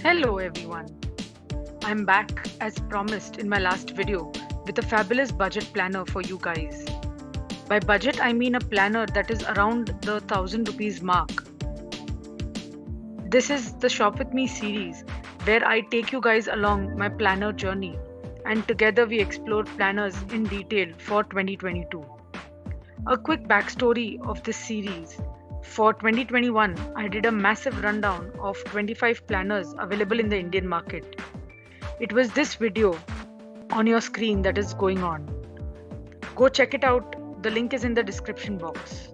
Hello everyone, I'm back as promised in my last video with a fabulous budget planner for you guys. By budget I mean a planner that is around the 1000 rupees mark. This is the Shop With Me series where I take you guys along my planner journey and together we explore planners in detail for 2022. A quick backstory of this series. For 2021, I did a massive rundown of 25 planners available in the Indian market. It was this video on your screen that is going on. Go check it out, the link is in the description box.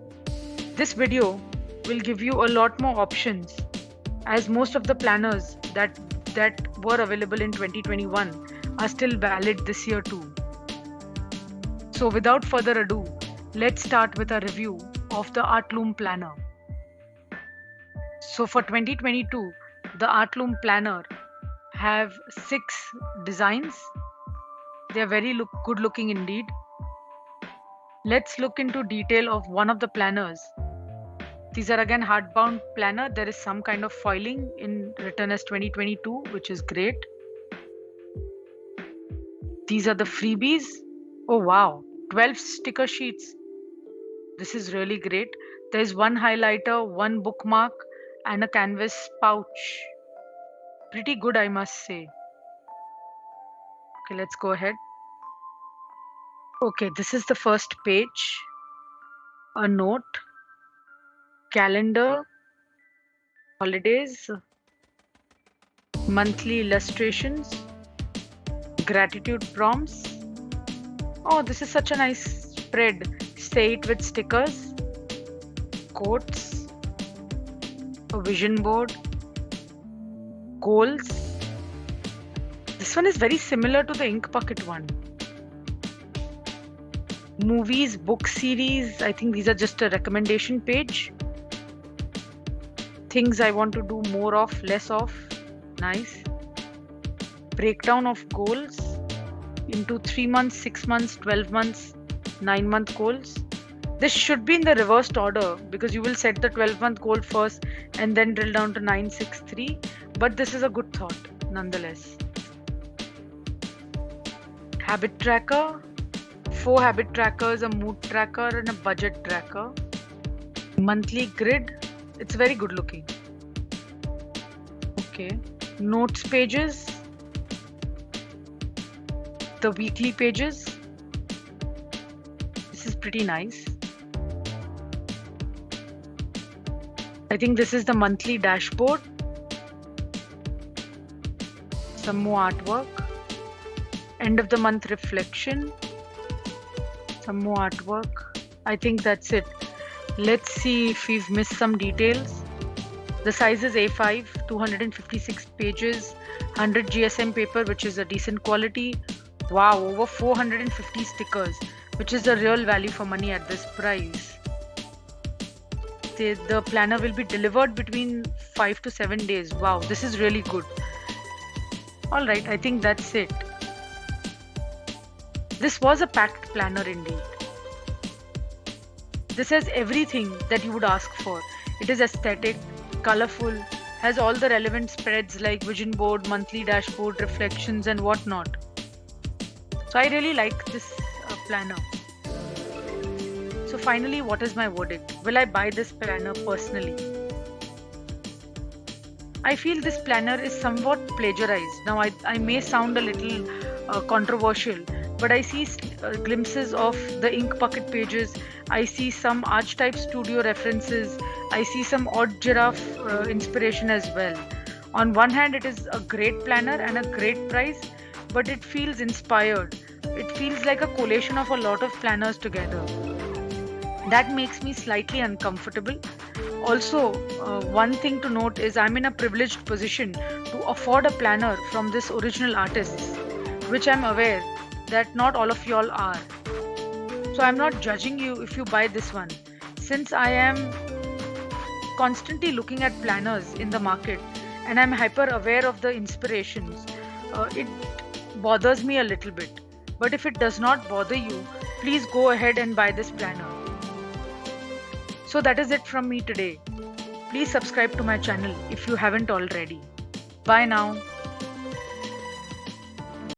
This video will give you a lot more options as most of the planners that were available in 2021 are still valid this year too. So without further ado, let's start with a review of the Artloom planner. So for 2022, the Artloom planner have 6 designs. They are very good looking indeed. Let's look into detail of one of the planners. These are again hardbound planner. There is some kind of foiling in written as 2022, which is great. These are the freebies. Oh wow, 12 sticker sheets. This is really great. There is one highlighter, one bookmark, and a canvas pouch. Pretty good, I must say. Okay, let's go ahead. Okay, this is the first page. A note, calendar, holidays, monthly illustrations, gratitude prompts. Oh, this is such a nice spread. Say it with stickers, quotes, a vision board, goals. This one is very similar to the ink bucket one. Movies, book series. I think these are just a recommendation page. Things I want to do more of, less of. Nice. Breakdown of goals into 3 months, 6 months, 12 months, 9-month goals. This should be in the reversed order because you will set the 12-month goal first and then drill down to 9, 6, 3. But this is a good thought nonetheless. Habit tracker, 4 habit trackers, a mood tracker and a budget tracker. Monthly grid, it's very good looking. Okay, notes pages, the weekly pages. This is pretty nice. I think this is the monthly dashboard. Some more artwork. End of the month reflection. Some more artwork. I think that's it. Let's see if we've missed some details. The size is A5, 256 pages, 100 GSM paper, which is a decent quality. Wow, over 450 stickers, which is the real value for money at this price. The planner will be delivered between 5 to 7 days. Wow, this is really good. Alright, I think that's it. This was a packed planner indeed. This has everything that you would ask for. It is aesthetic, colorful, has all the relevant spreads like vision board, monthly dashboard, reflections and whatnot. So I really like this planner. So finally, what is my verdict? Will I buy this planner personally? I feel this planner is somewhat plagiarized. Now I may sound a little controversial, but I see glimpses of the ink bucket pages. I see some Archetype Studio references. I see some Odd Giraffe inspiration as well. On one hand, it is a great planner and a great price, but it feels inspired. It feels like a collation of a lot of planners together. That makes me slightly uncomfortable. Also, one thing to note is I'm in a privileged position to afford a planner from this original artists, which I'm aware that not all of y'all are. So I'm not judging you if you buy this one. Since I am constantly looking at planners in the market and I'm hyper aware of the inspirations, it bothers me a little bit. But if it does not bother you, please go ahead and buy this planner. So that is it from me today. Please subscribe to my channel if you haven't already. Bye now.